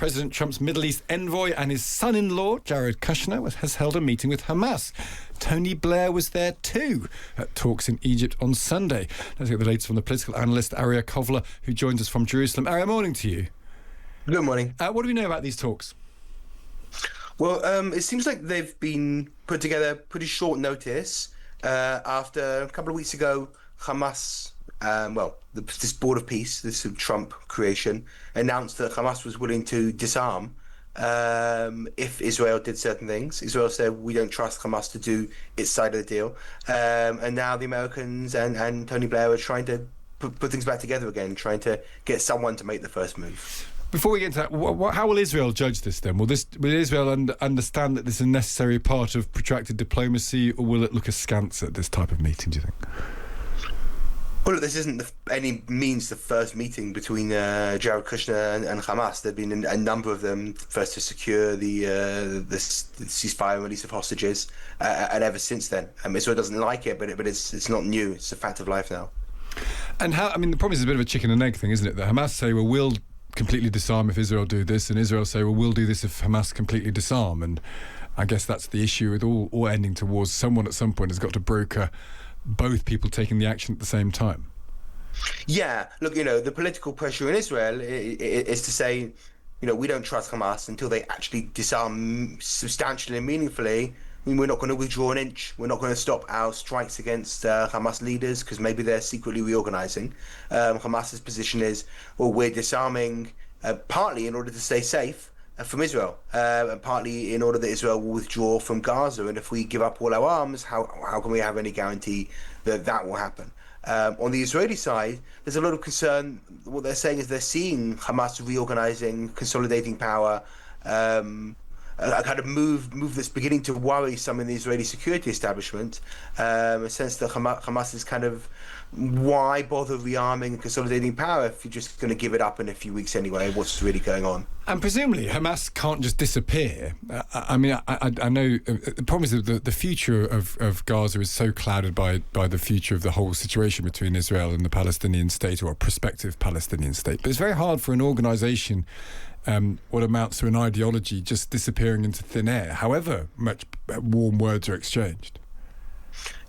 President Trump's Middle East envoy and his son-in-law, Jared Kushner, has held a meeting with Hamas. Tony Blair was there too at talks in Egypt on Sunday. Let's get the latest from the political analyst Arieh Kovler, who joins us from Jerusalem. Arieh, morning to you. Good morning. What do we know about these talks? Well, it seems like they've been put together pretty short notice after a couple of weeks ago, Hamas, this board of peace, this Trump creation, announced that Hamas was willing to disarm if Israel did certain things. Israel said, we don't trust Hamas to do its side of the deal. And now the Americans and Tony Blair are trying to put things back together again, trying to get someone to make the first move. Before we get into that, how will Israel judge this then? Will Israel understand that this is a necessary part of protracted diplomacy, or will it look askance at this type of meeting, do you think? Well, look, this isn't any means the first meeting between Jared Kushner and Hamas. There have been a number of them, first to secure the ceasefire and release of hostages, and ever since then. Israel doesn't like it, but it's not new. It's a fact of life now. And the problem is a bit of a chicken and egg thing, isn't it? The Hamas say, well, we'll completely disarm if Israel do this, and Israel say, well, we'll do this if Hamas completely disarm. And I guess that's the issue with all ending towards someone at some point has got to broker both people taking the action at the same time. Yeah, look, the political pressure in Israel is to say, we don't trust Hamas until they actually disarm substantially and meaningfully. We're not going to withdraw an inch. We're not going to stop our strikes against Hamas leaders because maybe they're secretly reorganizing. Hamas's position is, well, we're disarming partly in order to stay safe from Israel, and partly in order that Israel will withdraw from Gaza. And if we give up all our arms, how can we have any guarantee that will happen? On the Israeli side, there's a lot of concern. What they're saying is they're seeing Hamas reorganizing, consolidating power, a kind of move that's beginning to worry some in the Israeli security establishment, a sense that Hamas is kind of, why bother rearming and consolidating power if you're just going to give it up in a few weeks anyway? What's really going on? And presumably Hamas can't just disappear. I know the problem is that the future of Gaza is so clouded by the future of the whole situation between Israel and the Palestinian state, or a prospective Palestinian state. But it's very hard for an organisation, what amounts to an ideology, just disappearing into thin air, however much warm words are exchanged.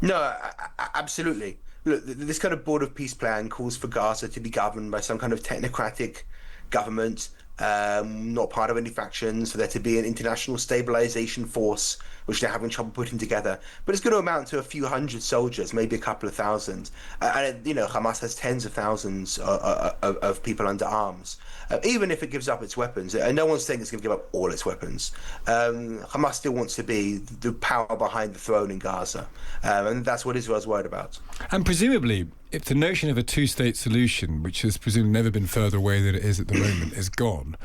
No, absolutely. Look, this kind of board of peace plan calls for Gaza to be governed by some kind of technocratic government, not part of any factions, for there to be an international stabilization force, which they're having trouble putting together. But it's going to amount to a few hundred soldiers, maybe a couple of thousand. And Hamas has tens of thousands of people under arms. Even if it gives up its weapons, and no one's saying it's going to give up all its weapons, Hamas still wants to be the power behind the throne in Gaza. And that's what Israel's worried about. And presumably, if the notion of a two-state solution, which has presumably never been further away than it is at the moment, is gone,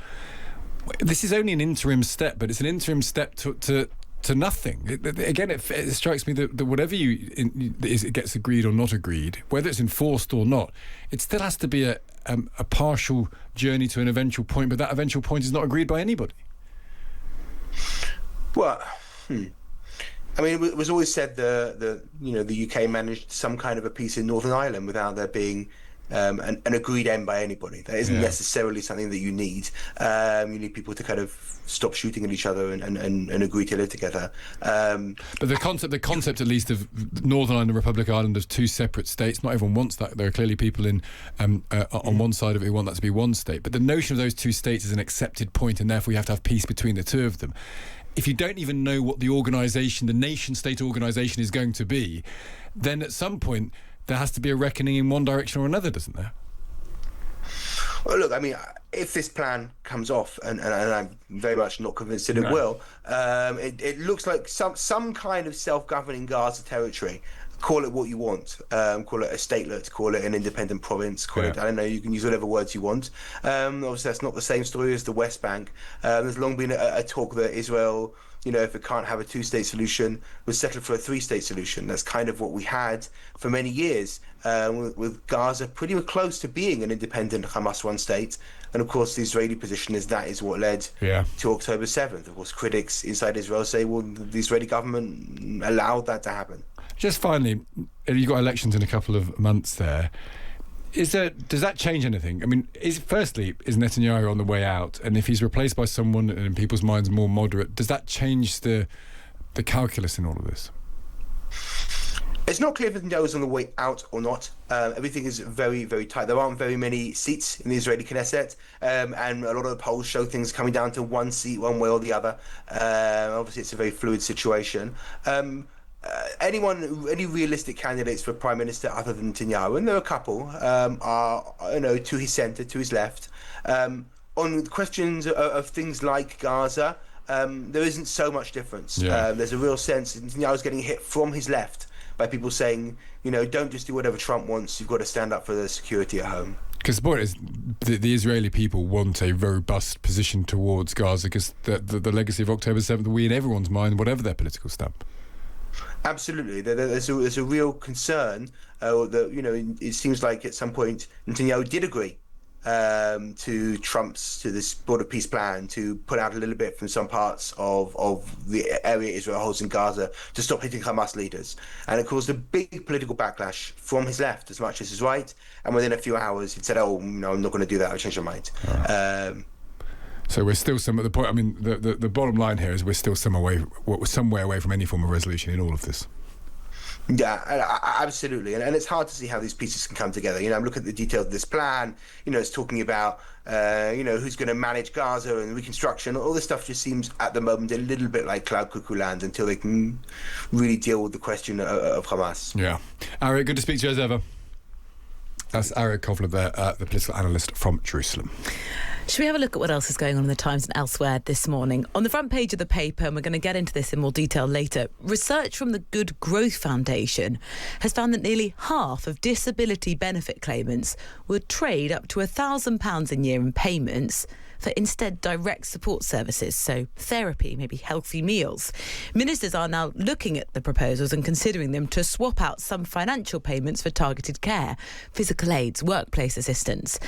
this is only an interim step, but it's an interim step to nothing. It strikes me that whatever it gets agreed or not agreed, whether it's enforced or not, it still has to be a partial journey to an eventual point, but that eventual point is not agreed by anybody. Well, it was always said the UK managed some kind of a peace in Northern Ireland without there being an agreed end by anybody. That isn't necessarily something that you need. You need people to kind of stop shooting at each other and agree to live together. But the concept at least of Northern Ireland and Republic Ireland as two separate states, not everyone wants that. There are clearly people on one side of it who want that to be one state. But the notion of those two states is an accepted point, and therefore you have to have peace between the two of them. If you don't even know what the nation-state organisation is going to be, then at some point there has to be a reckoning in one direction or another, doesn't there? Well, look, if this plan comes off, and I'm very much not convinced that it will, it looks like some kind of self-governing Gaza territory. Call it what you want. Call it a statelet, call it an independent province, call it, I don't know, you can use whatever words you want. Obviously, that's not the same story as the West Bank. There's long been a talk that Israel, if it can't have a two-state solution, would settle for a three-state solution. That's kind of what we had for many years, with Gaza pretty close to being an independent Hamas-run state. And of course, the Israeli position is that is what led to October 7th. Of course, critics inside Israel say, well, the Israeli government allowed that to happen. Just finally, you've got elections in a couple of months there. Does that change anything? I mean, is Netanyahu on the way out? And if he's replaced by someone in people's minds more moderate, does that change the calculus in all of this? It's not clear if Netanyahu's on the way out or not. Everything is very, very tight. There aren't very many seats in the Israeli Knesset, and a lot of the polls show things coming down to one seat, one way or the other. Obviously, it's a very fluid situation. Any realistic candidates for prime minister other than Netanyahu, and there are a couple, are to his centre, to his left. On questions of things like Gaza, there isn't so much difference. Yeah. There's a real sense that Netanyahu's getting hit from his left by people saying, don't just do whatever Trump wants, you've got to stand up for the security at home. Because the point is, the Israeli people want a robust position towards Gaza, because the legacy of October 7th will be in everyone's mind, whatever their political stamp. Absolutely. There's a real concern that, it seems like at some point Netanyahu did agree to this border peace plan to put out a little bit from some parts of the area Israel holds in Gaza to stop hitting Hamas leaders. And it caused a big political backlash from his left as much as his right. And within a few hours, he'd said, oh, no, I'm not going to do that. I'll change my mind. Right. So we're still some at the point. I mean, the bottom line here is we're still somewhere away from any form of resolution in all of this. Yeah, absolutely, and it's hard to see how these pieces can come together. I'm looking at the details of this plan. It's talking about who's going to manage Gaza and reconstruction. All this stuff just seems at the moment a little bit like cloud cuckoo land until they can really deal with the question of Hamas. Yeah, Arieh, good to speak to you as ever. That's Arieh Kovler there, the political analyst from Jerusalem. Should we have a look at what else is going on in the Times and elsewhere this morning? On the front page of the paper, and we're going to get into this in more detail later, research from the Good Growth Foundation has found that nearly half of disability benefit claimants would trade up to £1,000 a year in payments for instead direct support services, so therapy, maybe healthy meals. Ministers are now looking at the proposals and considering them to swap out some financial payments for targeted care, physical aids, workplace assistance.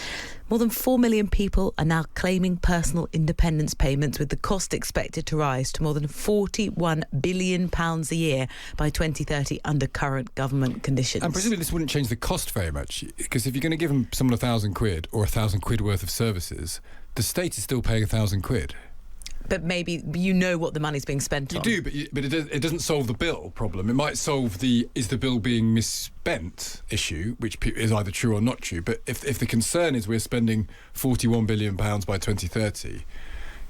More than 4 million people are now claiming personal independence payments, with the cost expected to rise to more than £41 billion a year by 2030 under current government conditions. And presumably this wouldn't change the cost very much, because if you're going to give someone £1,000 or £1,000 worth of services, the state is still paying £1,000. But maybe what the money's being spent on. You do, but it doesn't solve the bill problem. It might solve is the bill being misspent issue, which is either true or not true. But if the concern is we're spending £41 billion by 2030,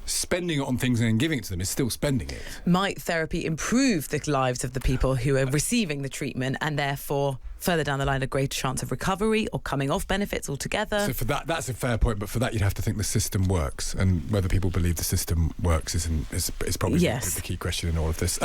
spending it on things and then giving it to them is still spending it. Might therapy improve the lives of the people who are receiving the treatment, and therefore further down the line a greater chance of recovery or coming off benefits altogether? So for that's a fair point, but for that you'd have to think the system works, and whether people believe the system works is probably the key question in all of this.